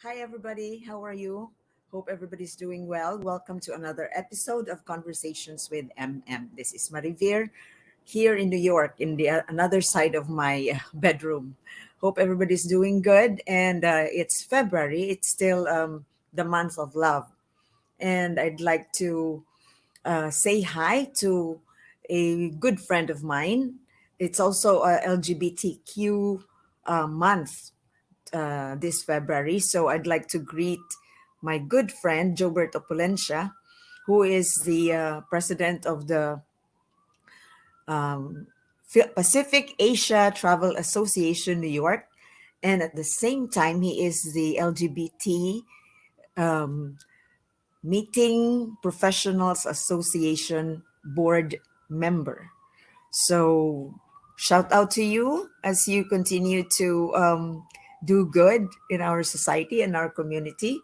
Hi, everybody. How are you? Hope everybody's doing well. Welcome to another episode of Conversations with MM. This is Marivir here in New York, in the another side of my bedroom. Hope everybody's doing good. And it's February. It's still the month of love. And I'd like to say hi to a good friend of mine. It's also a LGBTQ month this February. So I'd like to greet my good friend, Joberto Polencia, who is the president of the um, Pacific Asia Travel Association, New York. And at the same time, he is the LGBT um, Meeting Professionals Association board member. So, shout out to you as you continue to do good in our society and our community.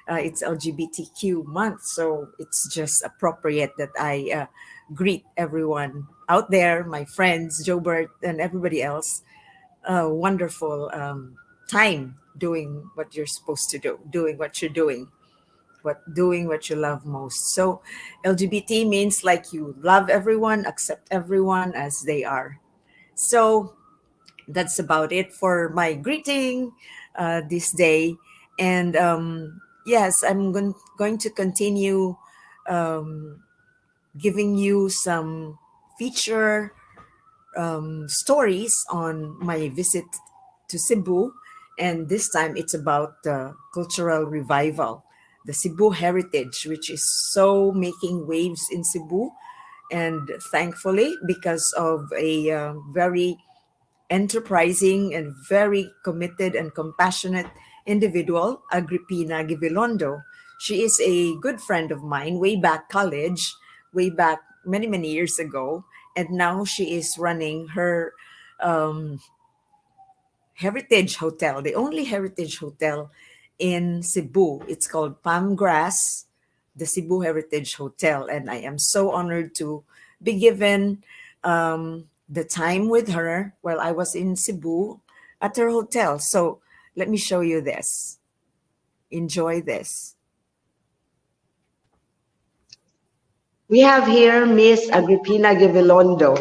It's LGBTQ month, so it's just appropriate that I greet everyone out there, my friends, Jobert, and everybody else. Wonderful time doing what you're supposed to do, doing what you're doing what you love most. So LGBT means like you love everyone, accept everyone as they are. So that's about it for my greeting this day. And yes, going to continue um, giving you some feature stories on my visit to Cebu. And this time it's about the cultural revival, the Cebu heritage, which is so making waves in Cebu. And thankfully, because of a very enterprising and very committed and compassionate individual, Agripina Guivelondo. She is a good friend of mine way back college, way back many, many years ago. And now she is running her um, heritage hotel, the only heritage hotel in Cebu. It's called Palm Grass, the Cebu Heritage Hotel. And I am so honored to be given the time with her while I was in Cebu at her hotel. So let me show you this. Enjoy this. We have here Miss Agripina Guivelondo,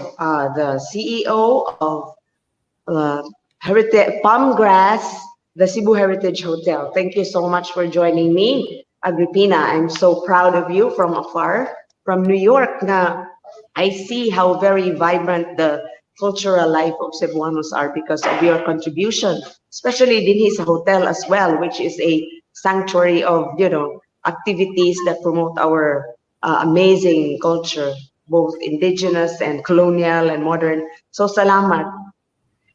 the CEO of Heritage Palm Grass, the Cebu Heritage Hotel. Thank you so much for joining me, Agripina. I'm so proud of you from afar, from New York. Na I see how very vibrant the cultural life of Cebuanos are because of your contribution, especially in his hotel as well, which is a sanctuary of activities that promote our amazing culture, both indigenous and colonial and modern. So salamat.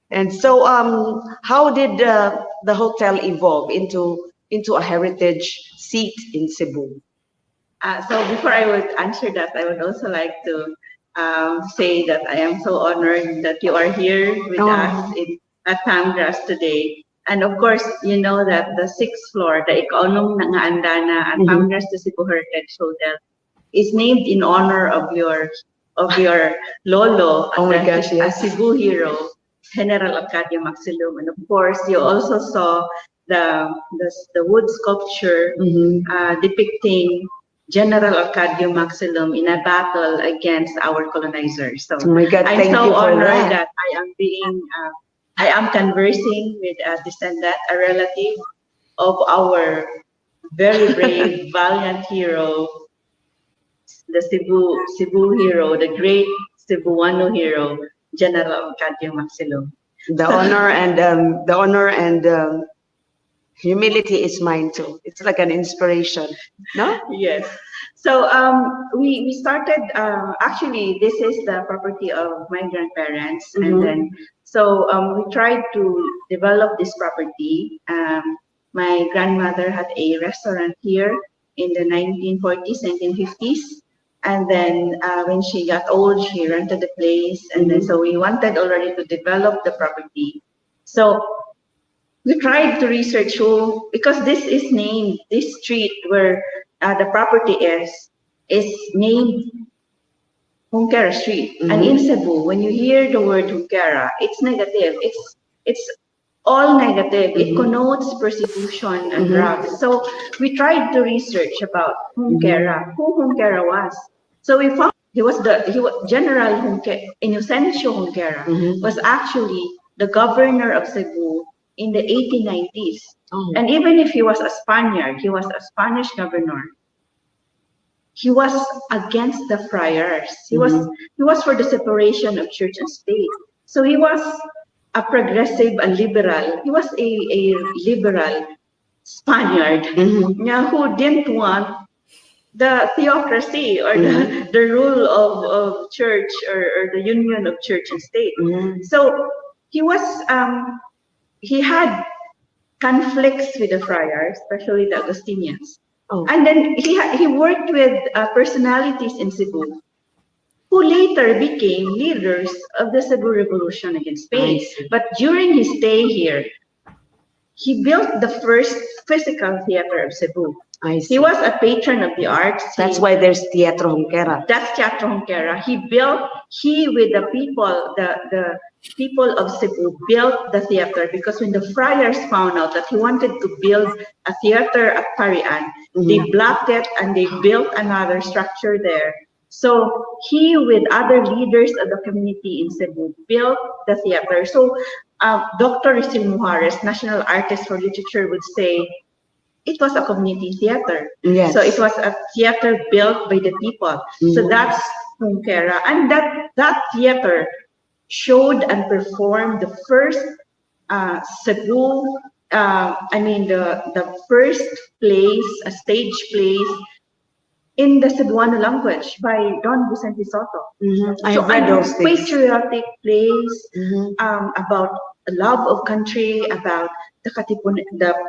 And so, how did the hotel evolve into a heritage seat in Cebu? So before I would answer that, I would also like to say that I am so honored that you are here with us at Palmgrass today. And of course, you know that the sixth floor, the Ikaonong nga andana at Palmgrass to Cebu Heritage Hotel, is named in honor of your lolo, Oh my gosh, a yes. Cebu hero, General Arcadio Maxilum. And of course, you also saw the wood sculpture depicting General Arcadio Maxilum in a battle against our colonizers. So Oh my God, I'm thank so you for honored that. that I am conversing with a descendant, a relative of our very brave, valiant hero, the Cebu hero, the great Cebuano hero, General Arcadio Maxilum. The honor and humility is mine too. It's like an inspiration, no? Yes. So we started actually this is the property of my grandparents, and then so we tried to develop this property. My grandmother had a restaurant here in the 1940s, 1950s, and then when she got old, she rented the place, and then so we wanted already to develop the property. So we tried to research who, because this street where the property is named Hungkera Street. And in Cebu, when you hear the word Hungkera, it's negative. It's all negative. It connotes persecution and drugs. So we tried to research about Junquera, who Junquera was. So we found he was General Inocencio Junquera was actually the governor of Cebu in the 1890s. Oh. And even if he was a Spaniard, he was a Spanish governor. He was against the friars. He was for the separation of church and state. So he was a progressive, a liberal. He was a liberal Spaniard who didn't want the theocracy or the rule of church or the union of church and state. So he was he had conflicts with the friars, especially the Augustinians. Oh. And then he worked with personalities in Cebu who later became leaders of the Cebu Revolution against Spain. But during his stay here, he built the first physical theater of Cebu. I see. He was a patron of the arts. That's why there's Teatro Junquera. That's Teatro Junquera. He with the people of Cebu built the theater because when the friars found out that he wanted to build a theater at Parian, they blocked it and they built another structure there. So he with other leaders of the community in Cebu built the theater. So Dr. Risil Mujares, National Artist for Literature, would say it was a community theater. Yes. So it was a theater built by the people. So that's Junquera. And that theater showed and performed the first Cebu, the first plays, a stage plays in the Cebuano language by Don Vicente Soto. I read those things. Patriotic plays about love of country, about the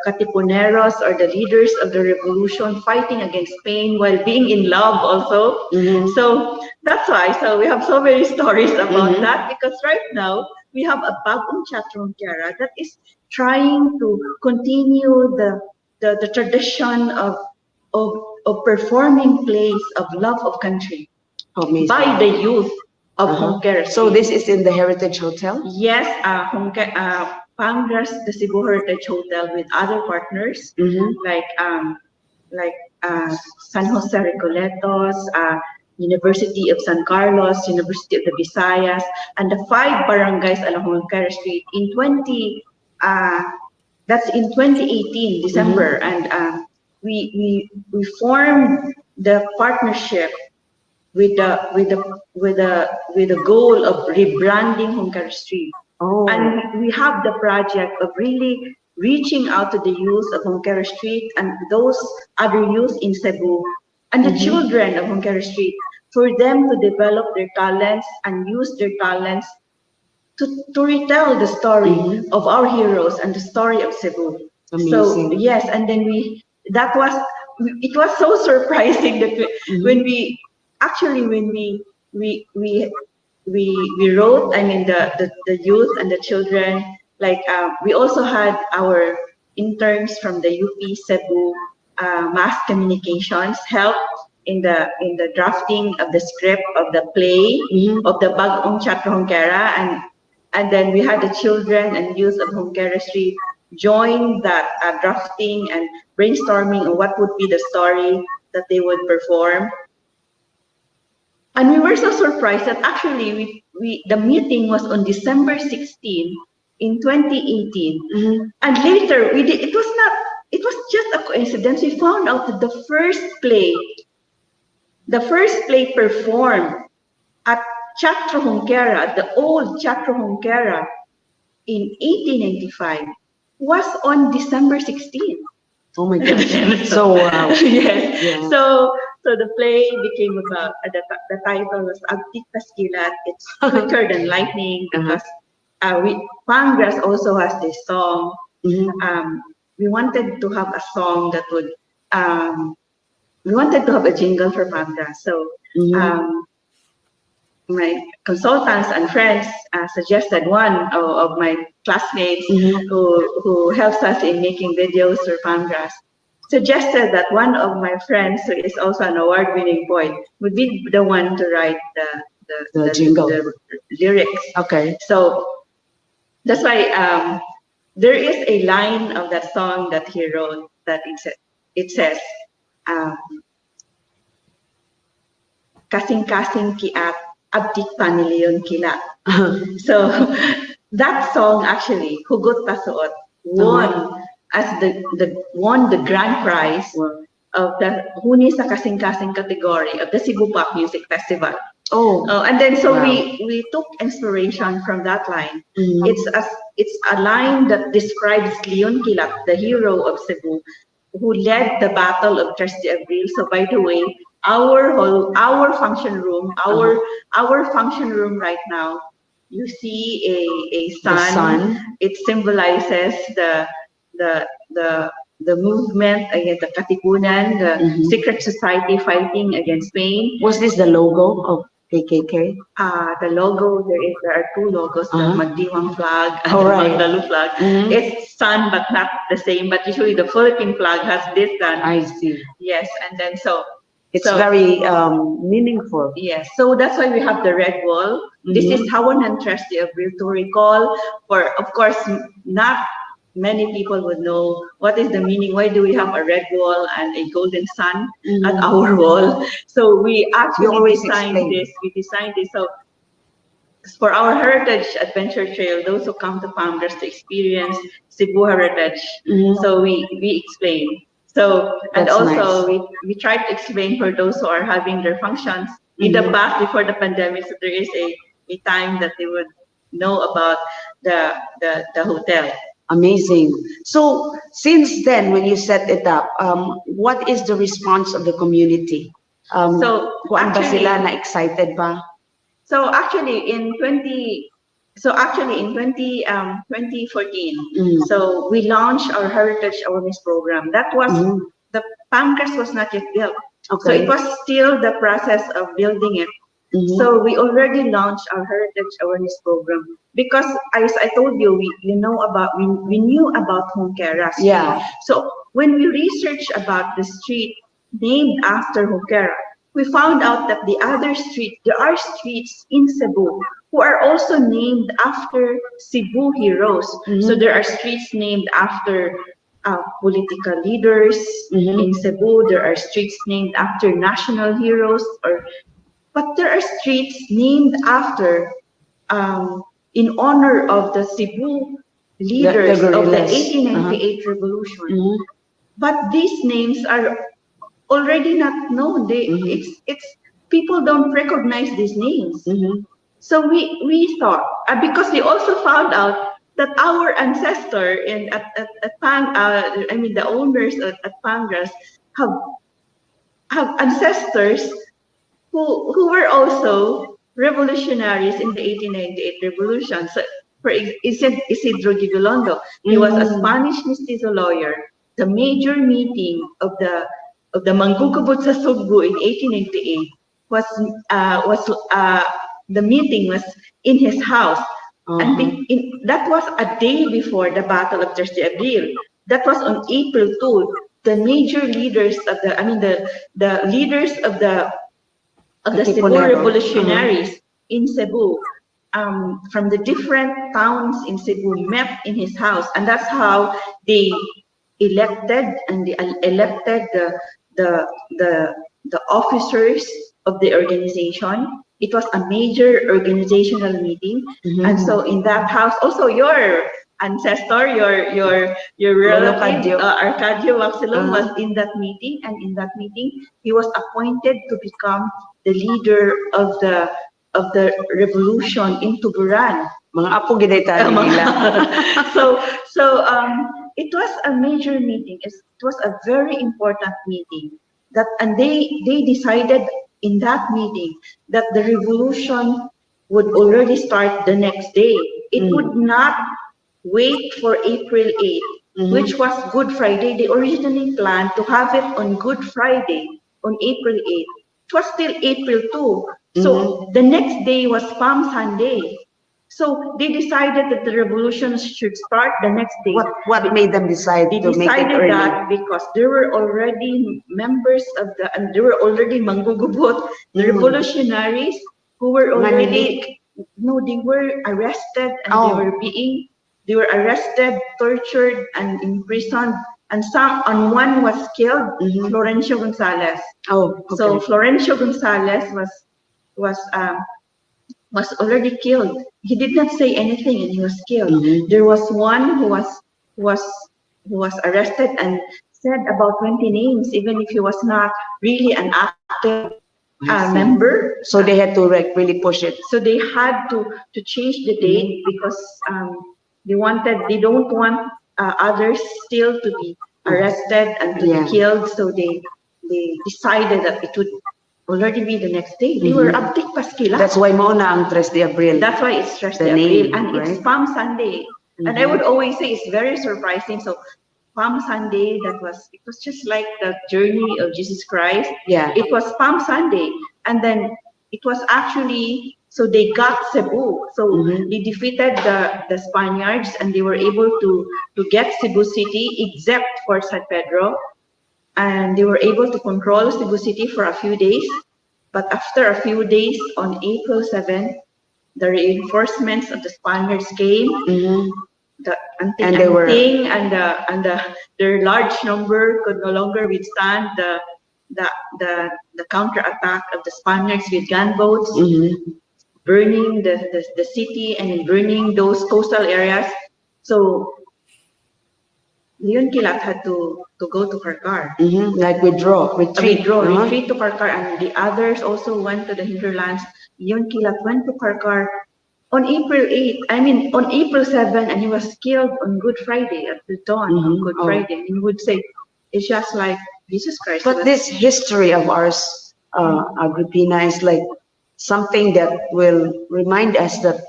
Katipuneros or the leaders of the revolution fighting against Spain while being in love also. So that's why. So we have so many stories about that because right now we have a Bagong Teatro Junquera that is trying to continue the tradition of performing plays of love of country by the youth of Junquera. So this is in the Heritage Hotel? Yes, Pangras, the Cebu Heritage Hotel with other partners like San Jose Recoletos, University of San Carlos, University of the Visayas, and the 5 barangays along Junquera Street in 2018 December, and we formed the partnership with the goal of rebranding Junquera Street. And we have the project of really reaching out to the youth of Junquera Street and those other youth in Cebu and the children of Junquera Street for them to develop their talents and use their talents to retell the story of our heroes and the story of Cebu. Amazing. So yes, and then it was so surprising that when we wrote, the youth and the children, we also had our interns from the UP Cebu mass communications help in the drafting of the script of the play of the Bagong Teatro Junquera, and then we had the children and youth of Junquera Street join that drafting and brainstorming on what would be the story that they would perform. And we were so surprised that actually the meeting was on December 16 in 2018. And later it was just a coincidence. We found out that the first play performed at Teatro Junquera, the old Teatro Junquera in 1895 was on December 16. Oh my goodness. So wow. Yes. Yeah. So the play became about the title was Agtik Paskilat. It's quicker than lightning because Pangras also has this song. We wanted to have a song that would we wanted to have a jingle for Pangras. So my consultants and friends suggested one of my classmates who helps us in making videos for Pangras suggested that one of my friends who is also an award-winning poet would be the one to write the jingle, the lyrics. Okay. So that's why there is a line of that song that he wrote that it says, um, kasing-kasing kiat, abdik paniliyon kila. So that song actually, Hugot Pasuot, won as won the grand prize of the Huni sa Kasing-Kasing category of the Cebu Pop Music Festival. And then so we took inspiration from that line. It's a line that describes Leon Kilat, the hero of Cebu, who led the Battle of 3 de Abril. So by the way, our function room, our function room right now, you see a sun. The sun. It symbolizes the movement against the Katipunan, the secret society fighting against Spain. Was this the logo of KKK? The logo, there are two logos, the Magdiwang flag and the Magdalu flag. It's sun, but not the same. But usually the Philippine flag has this sun. I see. Yes, and then so it's very meaningful. Yes, so that's why we have the red wall. This is Hawan and 3 de Abril to recall. For of course, not many people would know what is the meaning. Why do we have a red wall and a golden sun at our wall? So we actually designed this. We designed this. So for our Heritage Adventure Trail, those who come to Palmgras to experience Cebu Heritage, so we explain. So and That's also nice. we try to explain for those who are having their functions in the past before the pandemic. So there is a time that they would know about the hotel. Amazing. So since then, when you set it up, what is the response of the community? So kuan ba sila na excited ba? So actually in 2014, so we launched our Heritage Awareness Program. That was the Palmgras was not yet built. So it was still the process of building it. So we already launched our Heritage Awareness Program because, as I told you, we knew about Junquera Street. Yeah. So when we researched about the street named after Junquera, we found out that there are streets in Cebu who are also named after Cebu heroes. So there are streets named after political leaders in Cebu. There are streets named after national heroes, but there are streets named after, in honor of the Cebu leaders of the 1898 revolution. But these names are already not known. It's people don't recognize these names. So we thought, because we also found out that our ancestor the owners at Palmgras have ancestors who were also revolutionaries in the 1898 revolution. So for Isidro Guivelondo, he was a Spanish mestizo lawyer. The major meeting of the Manggugubot sa Cebu in 1898 was the meeting was in his house, and that was a day before the Battle of 3 de Abril. That was on April 2. The major leaders of the leaders of the Cebu revolutionaries in Cebu, from the different towns in Cebu, met in his house, and that's how they elected the officers of the organization. It was a major organizational meeting, and so in that house, also your ancestor, your relative, Arcadio Maxilum was in that meeting, and in that meeting, he was appointed to become the leader of the revolution in Tuburan. Mga apo ginaytan nila. So it was a major meeting. It was a very important meeting. And they decided in that meeting that the revolution would already start the next day. It would not wait for April 8th, which was Good Friday. They originally planned to have it on Good Friday, on April 8th. It was still April 2. So the next day was Palm Sunday. So they decided that the revolution should start the next day. What made them decide to make it early? They decided that because there were already members and there were already Manggugubot, the revolutionaries who were already, they were arrested and they were being They were arrested, tortured, and imprisoned. And one was killed, Florencio Gonzalez. Oh, okay. So Florencio Gonzalez was um, was already killed. He did not say anything, and he was killed. There was one was who was arrested and said about 20 names, even if he was not really an active member. So they had to like really push it. So they had to change the date because they don't want others still to be arrested and to be killed. So they decided that it would already be the next day. They were abdik paskila. That's why Mona ang 3 de Abril. That's why it's 3 de Abril, and it's Palm Sunday. And I would always say it's very surprising. So Palm Sunday, it was just like the journey of Jesus Christ. Yeah. It was Palm Sunday, and then it was actually, so they got Cebu. So they defeated the Spaniards, and they were able to get Cebu City, except for San Pedro. And they were able to control Cebu City for a few days. But after a few days, on April 7th, the reinforcements of the Spaniards came. Their large number could no longer withstand the counterattack of the Spaniards with gunboats, burning the city and burning those coastal areas. So Leon Kilat had to go to Karkar. Like retreat to Karkar, and the others also went to the hinterlands. Leon Kilat went to Karkar on April 8th, on April 7th, and he was killed on Good Friday at the dawn of Good Friday. And he would say, it's just like Jesus Christ. But this history of ours, Agripina, is like something that will remind us that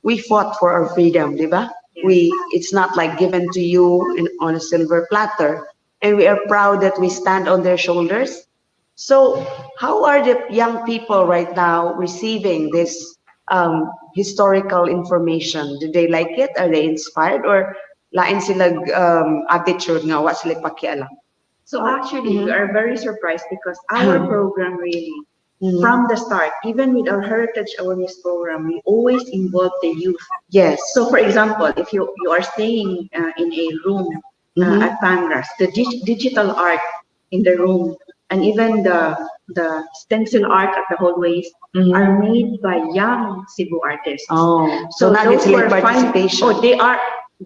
we fought for our freedom, diba? It's not like given to you on a silver platter, and we are proud that we stand on their shoulders. So how are the young people right now receiving this historical information? Do they like it? Are they inspired? Or lain sila attitude nga wa sila pakialam? So actually, we are very surprised because our program really, from the start, even with our heritage awareness program, we always involve the youth. Yes. So for example, if you are staying in a room at Pangras, the digital art in the room, and even the stencil art at the hallways are made by young Cebu artists. So now it's like participation.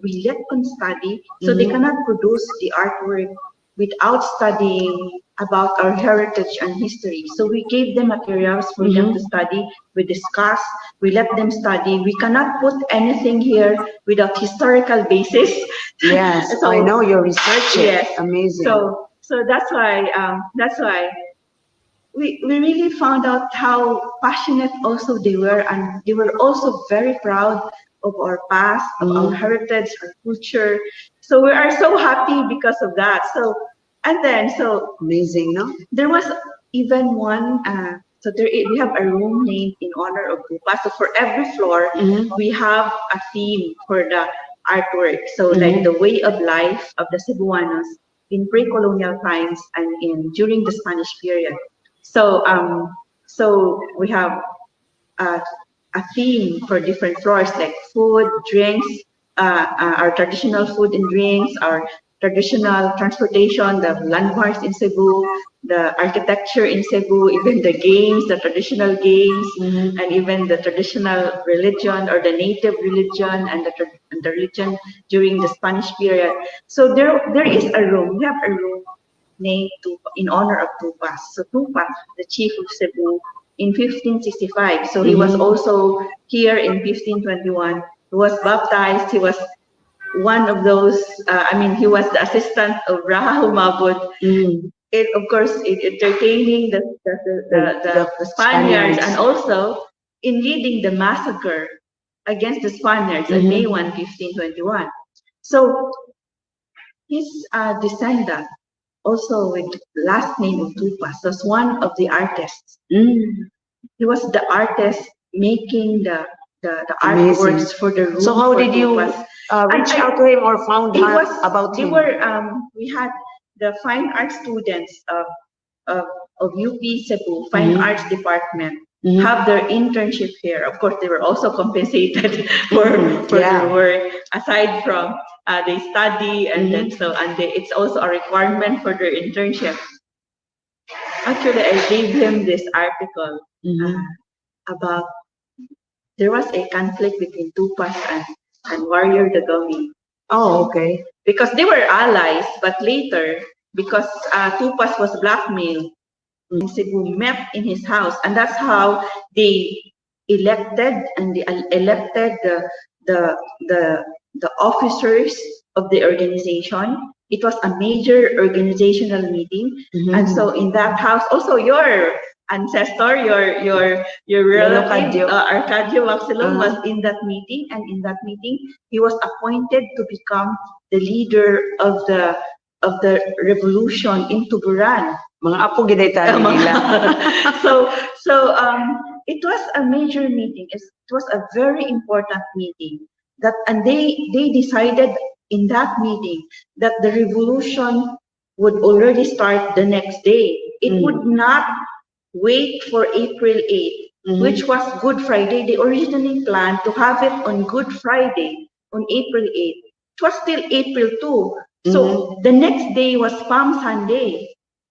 We let them study, so they cannot produce the artwork without studying about our heritage and history. So we gave them materials for them to study. We discuss, we let them study. We cannot put anything here without historical basis. Yes, so, I know you're researching. Yes, amazing. So that's why we really found out how passionate also they were, and they were also very proud of our past, of our heritage, our culture. So we are so happy because of that. So amazing, no? There was even one. We have a room named in honor of Bupa. So for every floor, we have a theme for the artwork. So like the way of life of the Cebuanos in pre-colonial times and during the Spanish period. So we have a theme for different floors, like food, drinks, our traditional food and drinks, our traditional transportation, the landmarks in Cebu, the architecture in Cebu, even the games, the traditional games, and even the traditional religion or the native religion and the religion during the Spanish period. So there is a room. We have a room named in honor of Tupas. So Tupas, the chief of Cebu, in 1565. So he was also here in 1521. He was baptized. He was one of those. He was the assistant of Raha Humabot. Of course, entertaining the Spaniards, and also in leading the massacre against the Spaniards on May 1, 1521. So his descendant, also with the last name of Tupas, was one of the artists. He was the artist making the artworks for the room. So how did you reach out to him or found out about him? We had the fine art students of UP Cebu, Fine Arts Department. have their internship here. Of course, they were also compensated for their work aside from they study and then it's also a requirement for their internship. Actually, I gave him this article about there was a conflict between Tupas and Warrior the Gummy. Oh, okay. Because they were allies, but later, because Tupas was blackmailed, Cebu met in his house, and that's how they elected the officers of the organization. It was a major organizational meeting, and so in that house, also your ancestor, your relative, Arcadio Maxilon was in that meeting, and in that meeting, he was appointed to become the leader of the revolution in Tuburan. Mga apo giday tani nila. So it was a major meeting. It was a very important meeting. And they decided in that meeting that the revolution would already start the next day. It would not wait for April 8th, which was Good Friday. They originally planned to have it on Good Friday, on April 8th. It was still April 2. So the next day was Palm Sunday.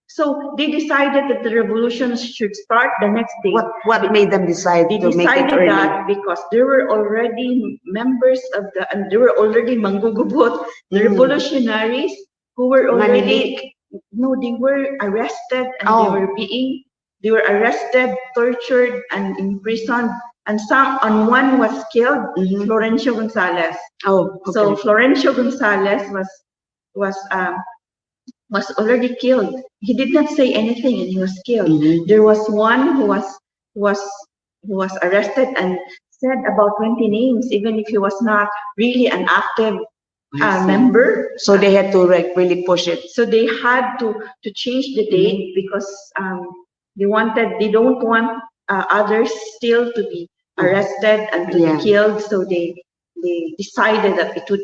So they decided that the revolution should start the next day. What made them decide they to make it early? They decided that because there were already members of and there were already manggugubot, the revolutionaries who were already, they were arrested and they were arrested, tortured, and imprisoned. And one was killed, Florencio Gonzalez. Oh, okay. So Florencio Gonzalez was already killed. He did not say anything, and he was killed. There was one who was arrested and said about 20 names, even if he was not really an active member. So they had to really push it. So they had to change the date because they don't want others still to be arrested and to be killed. So they decided that it would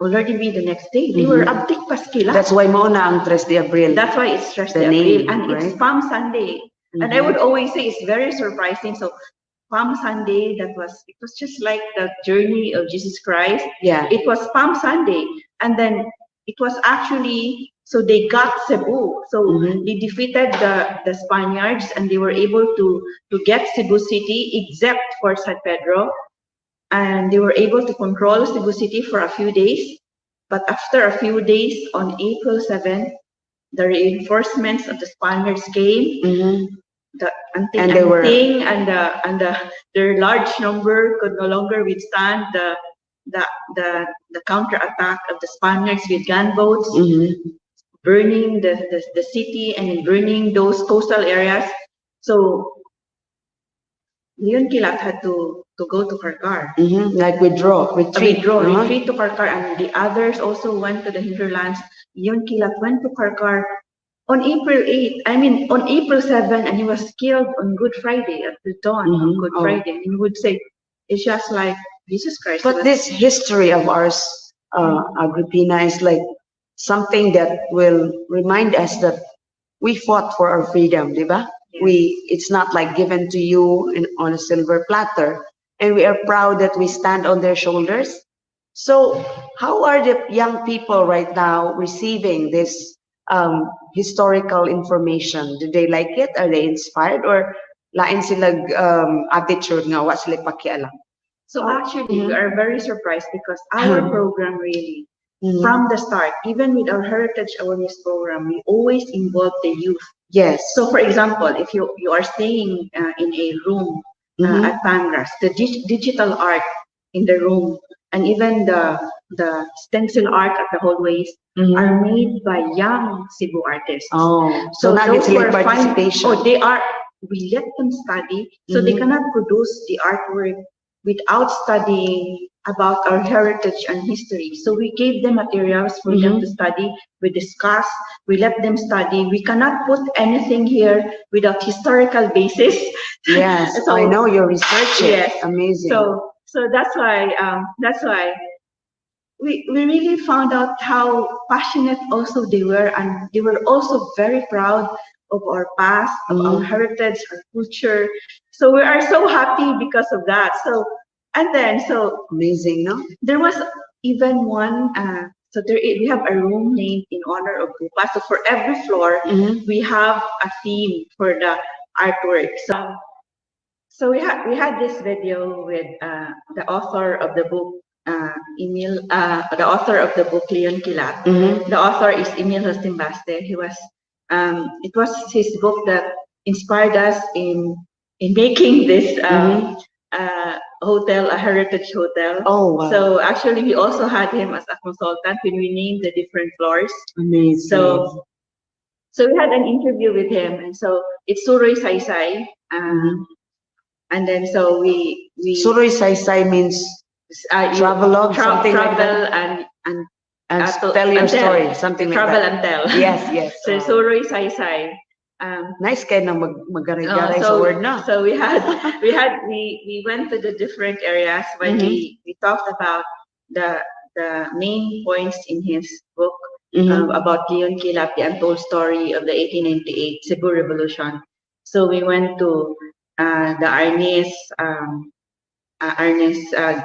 already be the next day. They were abdik paskila. That's why Mona ang 3 de Abril. That's why it's 3 de Abril. And it's Palm Sunday. And I would always say it's very surprising. So Palm Sunday, it was just like the journey of Jesus Christ. Yeah. It was Palm Sunday. And then it was actually, so they got Cebu. So they defeated the Spaniards and they were able to get Cebu City except for San Pedro. And they were able to control Cebu City for a few days. But after a few days, on April 7th, the reinforcements of the Spaniards came. Their large number could no longer withstand the counterattack of the Spaniards with gunboats, burning the city and burning those coastal areas. So Leon Kilat had to go to Karkar. Like retreat to Karkar, and the others also went to the hinterlands. Leon Kilat went to Karkar on April 8th. On April 7th, and he was killed on Good Friday at the dawn of Good Friday. And he would say, it's just like Jesus Christ. But this history of ours, Agripina, is like something that will remind us that we fought for our freedom, diba? It's not like given to you on a silver platter, and we are proud that we stand on their shoulders. So how are the young people right now receiving this historical information? Do they like it? Are they inspired? Or lain sila attitude nga wa sila pakialam? So actually, we are very surprised because our program really, from the start, even with our Heritage Awareness program, we always involve the youth. Yes. So for example, if you are staying in a room at Pangras, the digital art in the room and even the stencil art at the hallways are made by young Cebu artists. Oh, so now it's like participation. We let them study, so they cannot produce the artwork without studying about our heritage and history. So we gave them materials for them to study. We discuss, we let them study. We cannot put anything here without historical basis. Yes, so, I know you're researching. Yes, amazing. So that's why we really found out how passionate also they were, and they were also very proud of our past, of our heritage, our culture. So we are so happy because of that. So and then so Amazing, no? there was even one. We have a room named in honor of Bupa. So for every floor, we have a theme for the artwork. So we had this video with the author of the book, the author of the book Leon Kilat. The author is Emil Hostimbaste. It was his book that inspired us in making this hotel, a heritage hotel. Oh, wow. So actually, we also had him as a consultant when we named the different floors. Amazing. So we had an interview with him, and so it's Suroy Saysay. And then so we Suroy Saysay means travelogue, something like travel that. and Tell your story, something like travel that. and tell. Yes. So Suroy Saysay. Nice kayo na magaray-garay sa word na. So we went to the different areas when we talked about the main points in his book about Leon Kilap, the untold story of the 1898 Cebu Revolution. So we went to the Arnes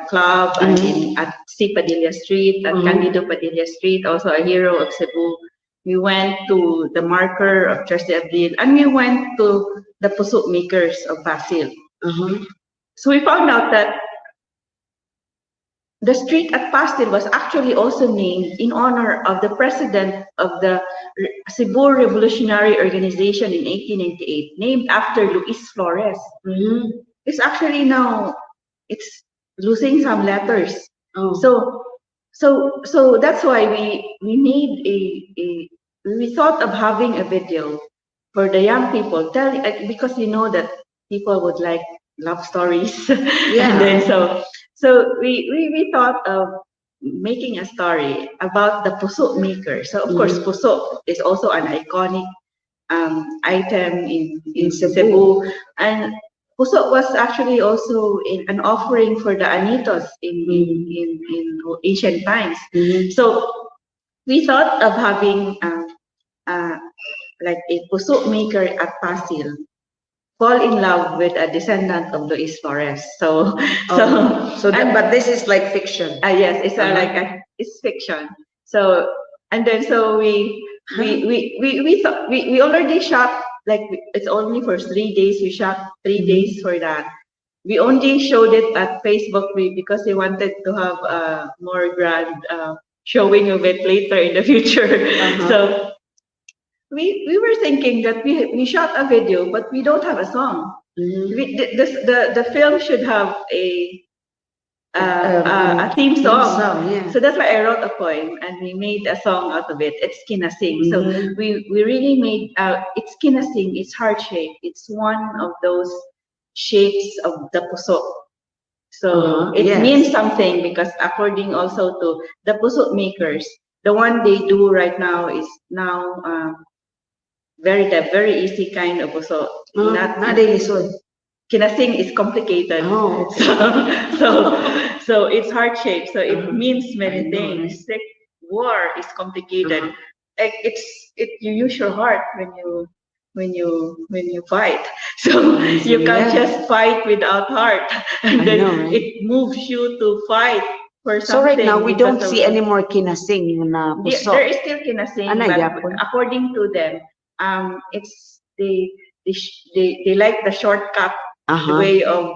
Club at C. Padilla Street, at Candido Padilla Street, also a hero of Cebu. We went to the marker of Tres de Abril, and we went to the puso makers of Basil. So we found out that the street at Pastil was actually also named in honor of the president of the Cebu Revolutionary Organization in 1898, named after Luis Flores. It's actually now, it's losing some letters. So that's why we made we thought of having a video for the young people, because you know that people would like love stories. And then so we thought of making a story about the puso maker. So of course, puso is also an iconic item in Cebu, and puso was actually also an offering for the anitos in ancient times. So we thought of having like a puso maker at Pastil fall in love with a descendant of Luis Flores. But this is like fiction. Yes, it's it's fiction. So and then so we thought we already shot, like it's only for 3 days. We shot 3 days for that. We only showed it at Facebook because we wanted to have a more grand showing of it later in the future. So we were thinking that we shot a video, but we don't have a song. The film should have a theme song. So that's why I wrote a poem and we made a song out of it. It's Kinasing. So we really made it's Kinasing. It's heart shape. It's one of those shapes of the puso. So it means something, because according also to the puso makers, the one they do right now is now very easy kind of puso. Not daily soul. Kinasing is complicated. So it's heart shaped. So it means many things. Like war is complicated. Like you use your heart when you fight. So you can't just fight without heart. And then it moves you to fight for something. So right now we don't see any more kinasing na puso. There is still kinasing, but according to them, it's they like the shortcut way of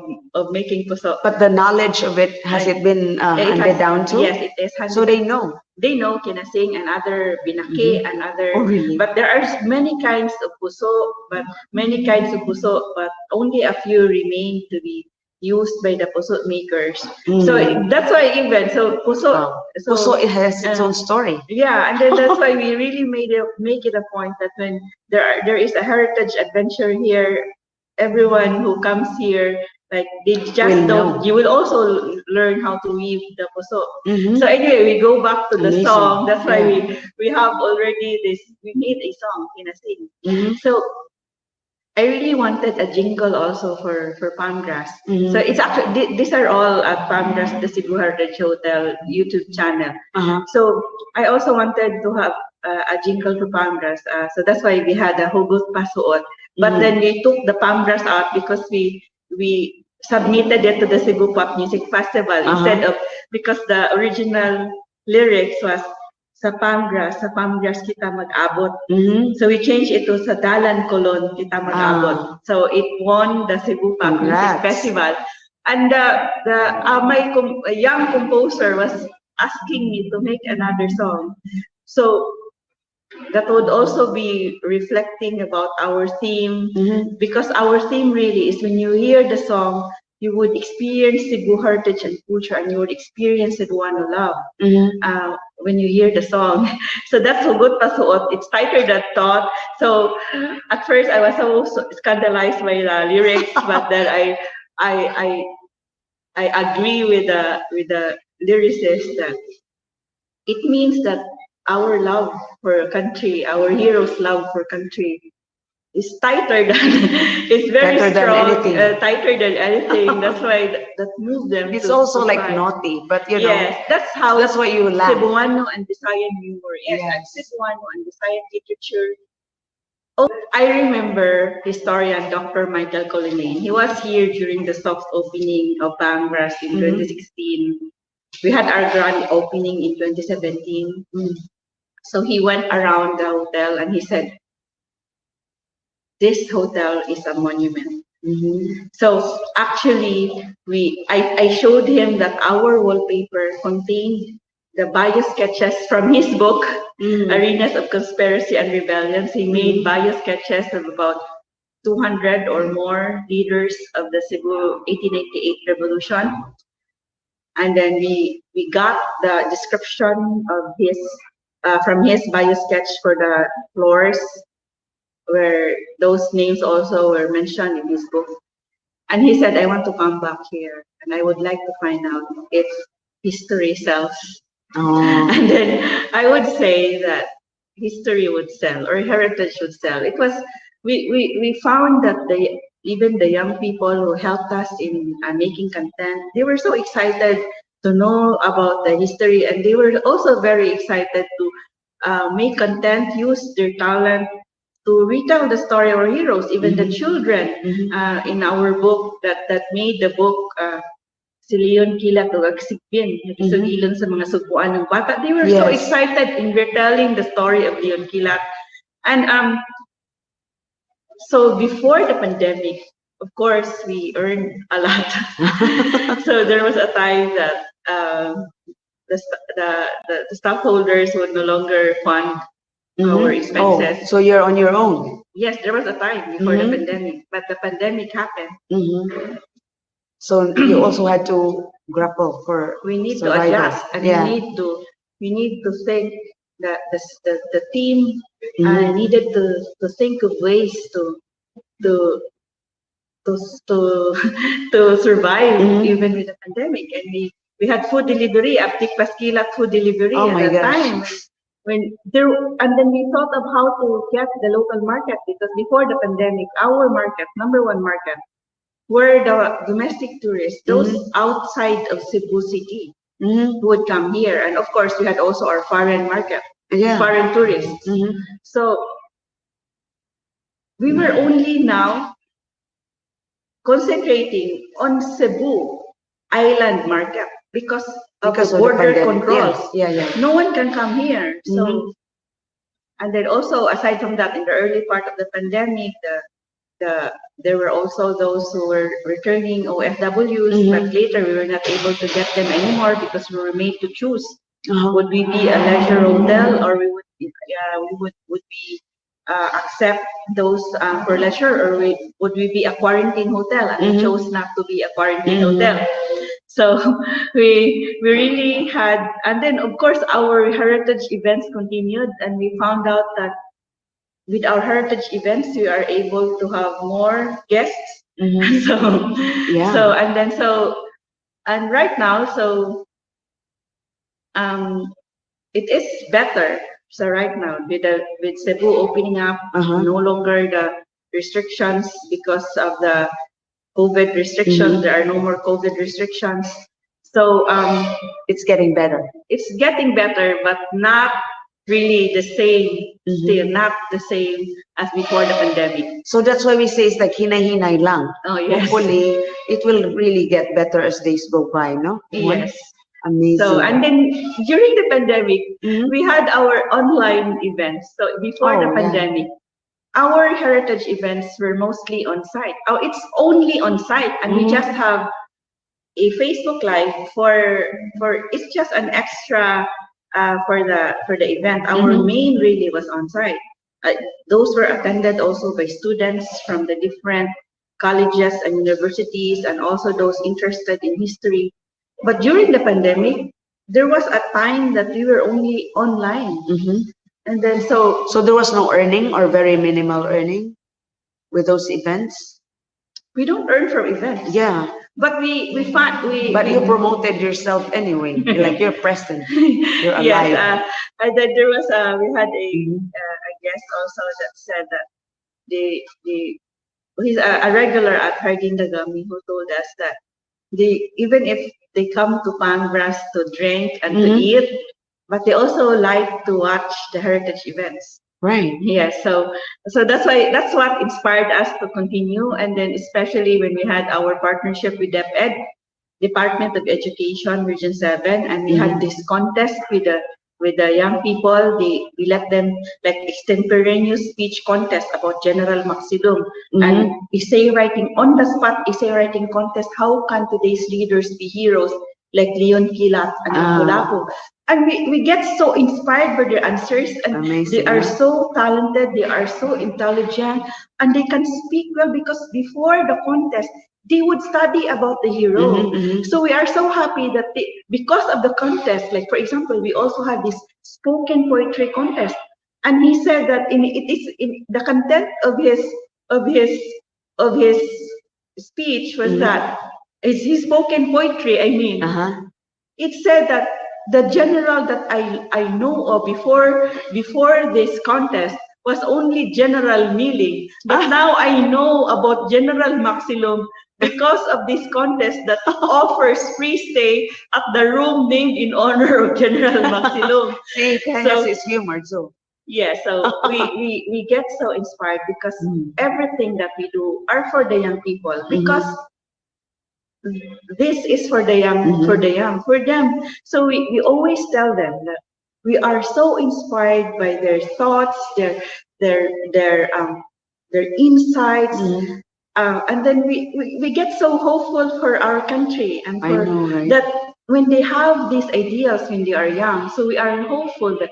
making puso. But the knowledge of it, has it been handed down to? Yes, it is. So they know. They know kinasing and other binake and other. Oh, really? But there are many kinds of puso, but only a few remain to be used by the puso makers. So that's why puso it has its own story. Yeah, and then that's why we really make it a point that when there is a heritage adventure here, everyone who comes here, like they just don't. You will also learn how to weave the puso. So anyway, we go back to the song. That's why we have already this. We made a song in a sing. So I really wanted a jingle also for Palmgrass. So it's actually these are all at Palmgrass, the Cebu Heritage Hotel YouTube channel. So I also wanted to have a jingle for Palmgrass. So that's why we had a Hugot Pasuot. But then we took the Palmgrass out because we we submitted it to the Cebu Pop Music Festival instead of, because the original lyrics was sa palm grass kita mag-abot. So we changed it to sa Dalan Colon kita mag-abot. So it won the Cebu Pop Music Festival. And a young composer was asking me to make another song. So that would also be reflecting about our theme, because our theme really is, when you hear the song, you would experience Cebu heritage and culture, and you would experience Cebuano love when you hear the song. So that's Hugot Pasuot. It's tighter than thought. So at first I was so scandalized by the lyrics, but then I agree with the lyricist that it means that our love for country, our heroes' love for country, is tighter than it's very strong, tighter than anything. That's why that moves them. It's also like fight. Naughty, but you know, that's how. That's why you laugh. Cebuano and Visayan humor. Yes. Cebuano and Visayan literature. Oh, I remember historian Dr. Michael Colinain. He was here during the soft opening of Bangras in 2016. We had our grand opening in 2017. So he went around the hotel and he said, this hotel is a monument. So actually, I showed him that our wallpaper contained the bio sketches from his book, Arenas of Conspiracy and Rebellions. He made bio sketches of about 200 or more leaders of the Cebu 1888 revolution. And then we got the description of his from his bio sketch for the floors, where those names also were mentioned in his book. And he said, I want to come back here and I would like to find out if history sells. And then I would say that history would sell or heritage would sell. It was, we found that even the young people who helped us in making content, they were so excited to know about the history, and they were also very excited to make content, use their talent to retell the story of our heroes. Even the children in our book that made the book, si Leon Kilat o Agsigbin, nakisugilon sa mga supuan ng bata, they were so excited in retelling the story of Leon Kilat. And so before the pandemic, of course, we earned a lot. So there was a time that the stockholders would no longer fund our expenses. So you're on your own? Yes, there was a time before the pandemic, but the pandemic happened. So you also had to grapple for we need survival. To adjust, and we need to think that the team needed to think of ways to survive even with the pandemic. And we had food delivery, Aptik Paskilat food delivery at the time. And then we thought of how to get the local market, because before the pandemic, our market, number one market, were the domestic tourists, those outside of Cebu City who would come here. And of course, we had also our foreign market, foreign tourists. So we were only now concentrating on Cebu island market because of the border controls. No one can come here. So, and then also aside from that, in the early part of the pandemic, there were also those who were returning OFWs, but later we were not able to get them anymore because we were made to choose. Would we be a leisure hotel, or would we accept those for leisure, or would we be a quarantine hotel? And we chose not to be a quarantine hotel. So we really had, and then of course our heritage events continued, and we found out that with our heritage events we are able to have more guests. And right now, so it is better. So right now, with Cebu opening up, no longer the restrictions because of the COVID restrictions. There are no more COVID restrictions. So it's getting better. It's getting better, but not really the same, still Mhm. not the same as before the pandemic. So that's why we say it's like hinay-hinay lang. Oh, yes. Hopefully, it will really get better as days go by, no? Mon? Yes. So, Amazing. and then during the pandemic, Mhm. we had our online events. So before the Oh, yeah. pandemic, our heritage events were mostly on site. Oh, it's only on site, and we Mhm. just have a Facebook Live for it's just an extra for the event. Our Mhm. main really was on site. Uh, those were attended also by students from the different colleges and universities, and also those interested in history. But during the pandemic, there was a time that we were only online, Mhm. and then so So there was no earning or very minimal earning with those events? we don't earn from events. Yeah. But we find But we you promoted yourself anyway. Like you're present. You're yes, alive. and then there was we had Mhm. a guest also that said that the he's a regular at Hardin Dagami who told us that they even if they come to Pangras to drink and to Mhm. eat, but they also like to watch the heritage events. Right. Yes, so that's what inspired us to continue, and then especially when we had our partnership with DepEd, Department of Education, Region 7, and we had Mhm. this contest with the young people. We let them like extemporaneous speech contest about General Maximum and Mhm. essay writing on the spot essay writing contest. How can today's leaders be heroes like Leon Kilat and Ah. Lapu-Lapu? And we get so inspired by their answers, and they Amazing. are Yeah. so talented, they are so intelligent, and they can speak well because before the contest they would study about the hero. Mhm. Mhm. So we are so happy that because of the contest, like for example, we also had this spoken poetry contest, and he said that it is in the content of his of his speech was Mhm. that is his spoken poetry. I mean, Uh-huh. it said that the general that I know of before this contest was only General Milling. But now I know about General Maxilum because of this contest that offers free stay at the room named in honor of General Maxilum. See, he has So his humor too. yeah, so we get so inspired because Mhm. everything that we do are for the young people because Mhm. this is for the young, for Mhm. the young, for them. So we always tell them that we are so inspired by their thoughts, their their um their insights, Mhm. and then we get so hopeful for our country and I for know, right? that when they have these ideas when they are young. So we are hopeful that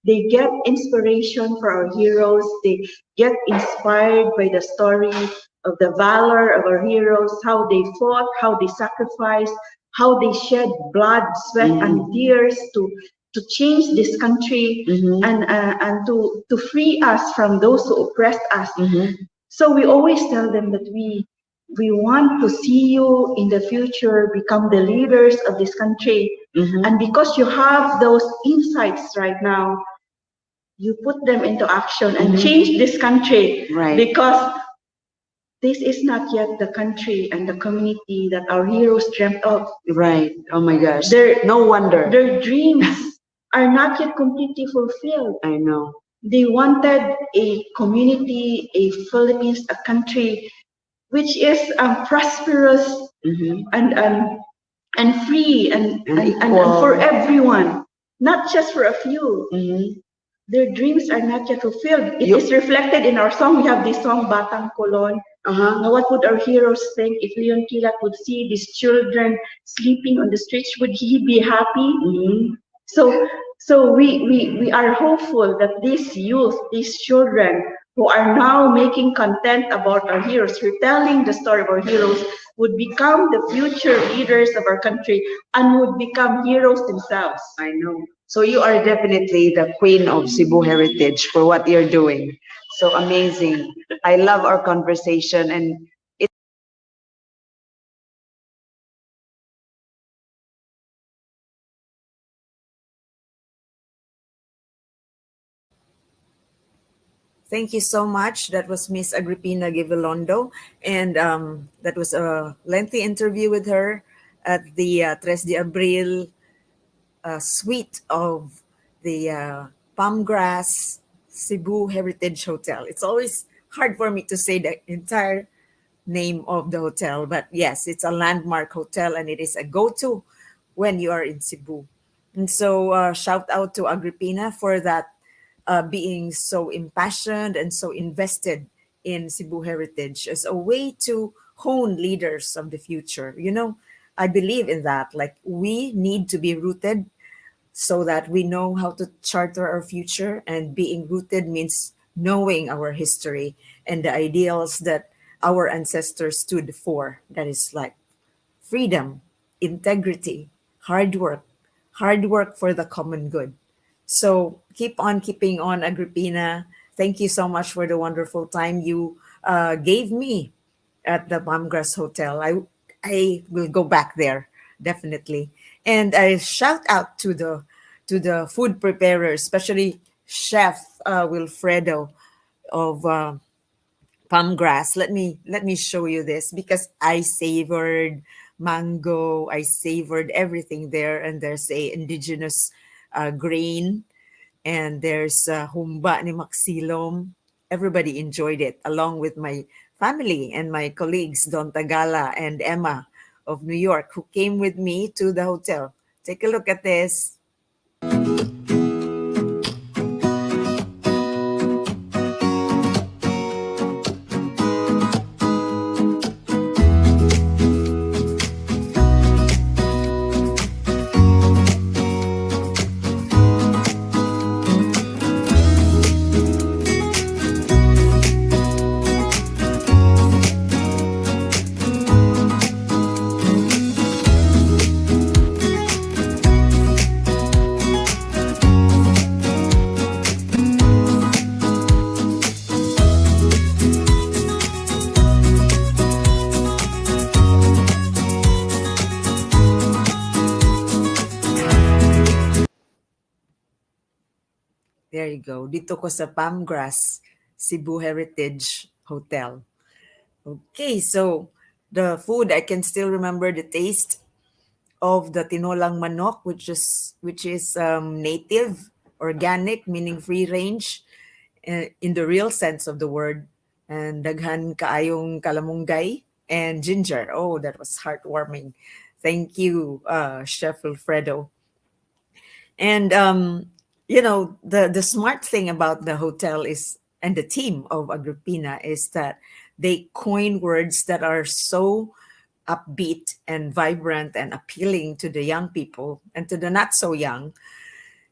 they get inspiration for our heroes. They get inspired by the story of the valor of our heroes, how they fought, how they sacrificed, how they shed blood, sweat, and Mhm. tears to change this country Mhm. and to free us from those who oppressed us. Mhm. So we always tell them that we want to see you in the future become the leaders of this country. Mhm. And because you have those insights right now, you put them into action and Mhm. change this country Right. because this is not yet the country and the community that our heroes dreamt of. Right. Oh my gosh. Their, No wonder. their dreams are not yet completely fulfilled. I know. They wanted a community, a Philippines, a country which is prosperous Mhm. and free and for equal. everyone, not just for a few. Mhm. Their dreams are not yet fulfilled. It You. is reflected in our song. We have this song, Batang Kolon. Uh-huh. Now, what would our heroes think if Leon Kilat would see these children sleeping on the streets? Would he be happy? Mhm. So, so we are hopeful that these youth, these children who are now making content about our heroes, retelling the story of our heroes, would become the future leaders of our country and would become heroes themselves. I know. So you are definitely the queen of Cebu heritage for what you're doing. So amazing. I love our conversation and Thank you so much. That was Miss Agripina Guivelondo, and that was a lengthy interview with her at the Tres de Abril suite of the Palmgrass Cebu Heritage Hotel. It's always hard for me to say the entire name of the hotel, but yes, it's a landmark hotel and it is a go-to when you are in Cebu. And so, shout out to Agripina for that, being so impassioned and so invested in Cebu heritage as a way to hone leaders of the future. I believe in that. Like, we need to be rooted so that we know how to charter our future. And being rooted means knowing our history and the ideals that our ancestors stood for. That is like freedom, integrity, hard work, hard work for the common good. So keep on keeping on, Agrippina. Thank you so much for the wonderful time you gave me at the Palmgrass Hotel. I will go back there definitely. And I shout out to the food preparers, especially Chef Wilfredo of Palmgrass. Let me show you this because I savored mango. I savored everything there, and there's a indigenous grain, and there's humba ni Maxilom. Everybody enjoyed it, along with my family and my colleagues, Don Tagala and Emma of New York, who came with me to the hotel. Take a look at this. There you go. Dito ko sa Palmgrass, Cebu Heritage Hotel. Okay, so the food, I can still remember the taste of the tinolang manok, which is native, organic, meaning free range, in the real sense of the word, and daghan kaayong kalamunggay and ginger. Oh, that was heartwarming. Thank you, Chef Alfredo. And the smart thing about the hotel is, and the team of Agrippina, is that they coin words that are so upbeat and vibrant and appealing to the young people and to the not so young.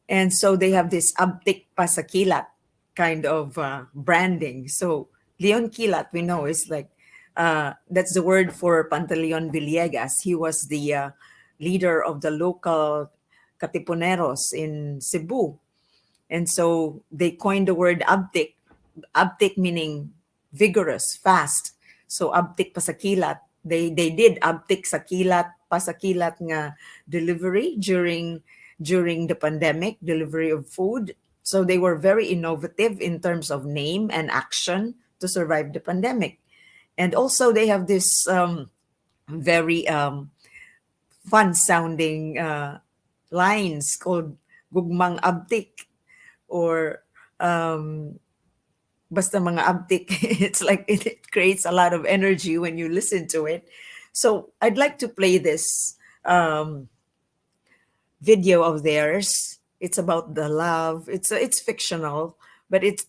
And so they have this abtik pasakilat kind of branding. So Leon Kilat, we know, is like, that's the word for Pantaleon Villegas. He was the leader of the local Katipuneros in Cebu. And so they coined the word abtik meaning vigorous, fast. So abtik pasakilat. They did abtik sakilat, pasakilat nga delivery during the pandemic, delivery of food. So they were very innovative in terms of name and action to survive the pandemic. And also they have this very fun sounding lines called Gugmang Abtik, or basta mga abtik. It's like it creates a lot of energy when you listen to it. So I'd like to play this video of theirs. It's about the love. It's fictional, but it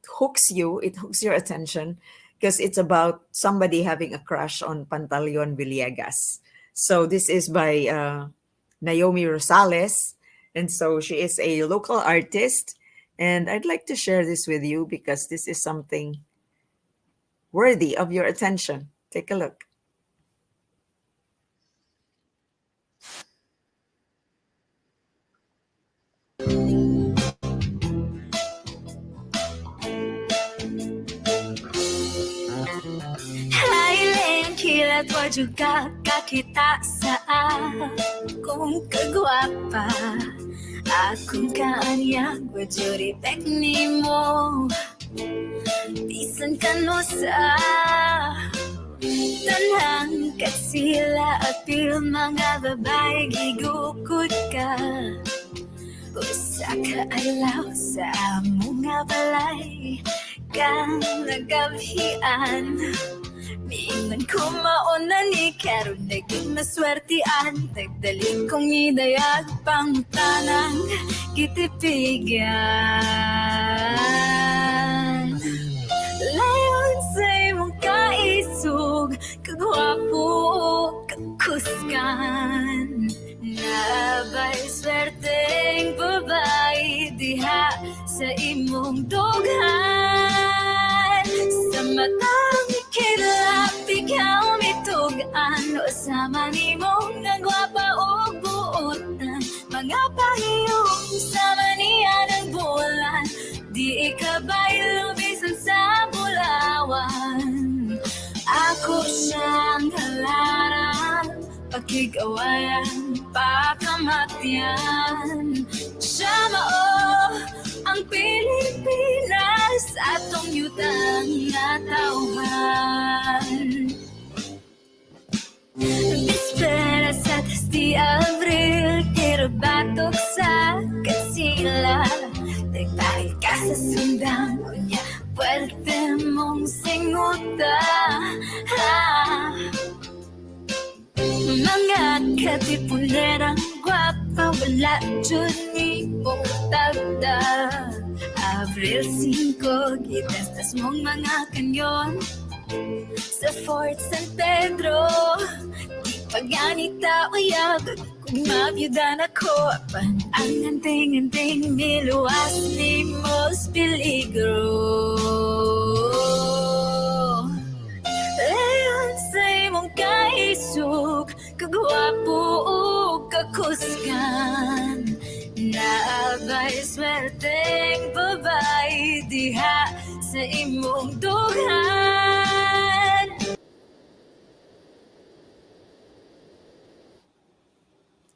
hooks you. It hooks your attention because it's about somebody having a crush on Pantaleon Villegas. So this is by Naomi Rosales, and so she is a local artist. And I'd like to share this with you because this is something worthy of your attention. Take a look. Kilat wa juga kakita sa akong kagwapa. Akong kaanyag wa juri tekni mo. Bisan ka no sa tanang katsila apil mga babae gigukod ka. Usa ka adlaw sa among nga balay kang nagabhian. Miingon ko mauna ni karon naging maswertian. Nagdali kong idayag pang tanang kitipigan. Layon sa imong kaisog, kagwapo kakuskan. Nabay swerteng babae diha sa imong dughan. Sa matang kilap ikaw mitugan, o sa manimong nagwapa o buotan. Mga pahiyong sa maniya ng bulan, di ikabay lubisan sa bulawan. Ako siyang halaran, pagkigawayan, pakamatian. Siya mao ang Pilipinas, atong yutang nga tauhan. Bispera sa 3 de Abril, kirabatok sa Katsila. Nagpahit ka sa sundang, unya puwerte mong singuta. Mga katipulerang gwapa, wala dyan ni mong tagda. Abril 5, gitestas mong mga kanyon sa Fort San Pedro. Di paganita uyab, kung mabiyudan ako, pan ang anting-anting niluwas ni mos peligro. Layon sa imong kaisog, kagwapo o kakusgan. Naabay swerteng babae diha sa imong dughan.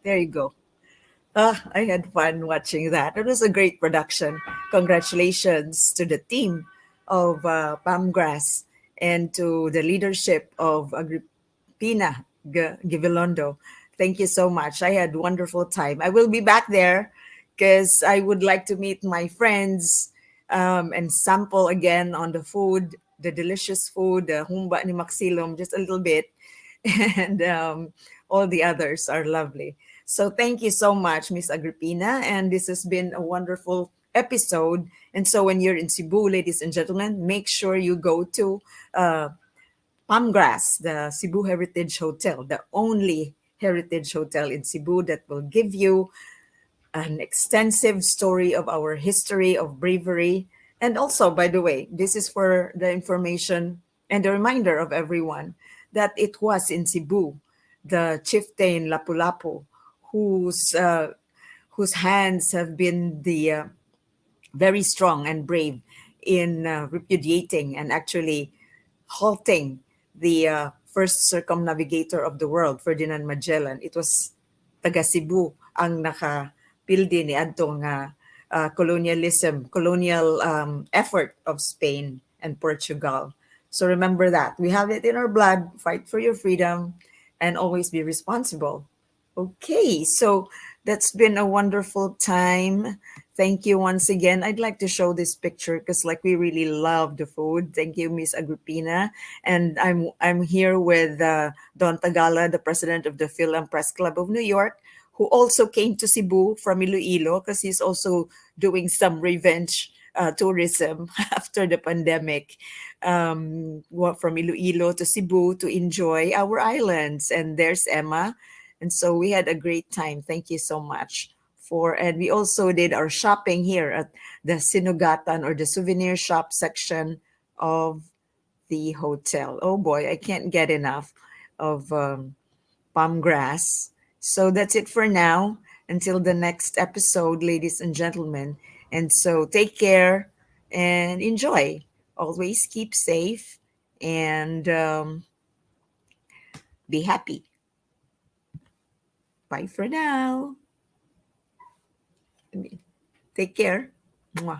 There you go. I had fun watching that. It was a great production. Congratulations to the team of Pamgrass and to the leadership of Agripina Guivelondo. Thank you so much. I had wonderful time. I will be back there because I would like to meet my friends and sample again on the food, the delicious food, the humba ni Maxilom, just a little bit. And all the others are lovely. So thank you so much, Miss Agripina. And this has been a wonderful episode. And so when you're in Cebu, ladies and gentlemen, make sure you go to Palmgrass, the Cebu Heritage Hotel, the only heritage hotel in Cebu that will give you an extensive story of our history of bravery. And also, by the way, this is for the information and the reminder of everyone that it was in Cebu, the chieftain Lapu-Lapu, whose hands have been the very strong and brave in repudiating and actually halting the first circumnavigator of the world, Ferdinand Magellan. It was taga Cebu ang nakapildi ni adtong colonial effort of Spain and Portugal. So remember that. We have it in our blood. Fight for your freedom and always be responsible. Okay, so that's been a wonderful time. Thank you once again. I'd like to show this picture because like we really love the food. Thank you, Miss Agripina. And I'm here with Don Tagala, the president of the Film Press Club of New York, who also came to Cebu from Iloilo because he's also doing some revenge tourism after the pandemic, from Iloilo to Cebu to enjoy our islands. And there's Emma. And so we had a great time. Thank you so much. And we also did our shopping here at the Sinugatan or the souvenir shop section of the hotel. Oh boy, I can't get enough of Palmgrass. So that's it for now. Until the next episode, ladies and gentlemen. And so take care and enjoy. Always keep safe and be happy. Bye for now. Take care. Mwah.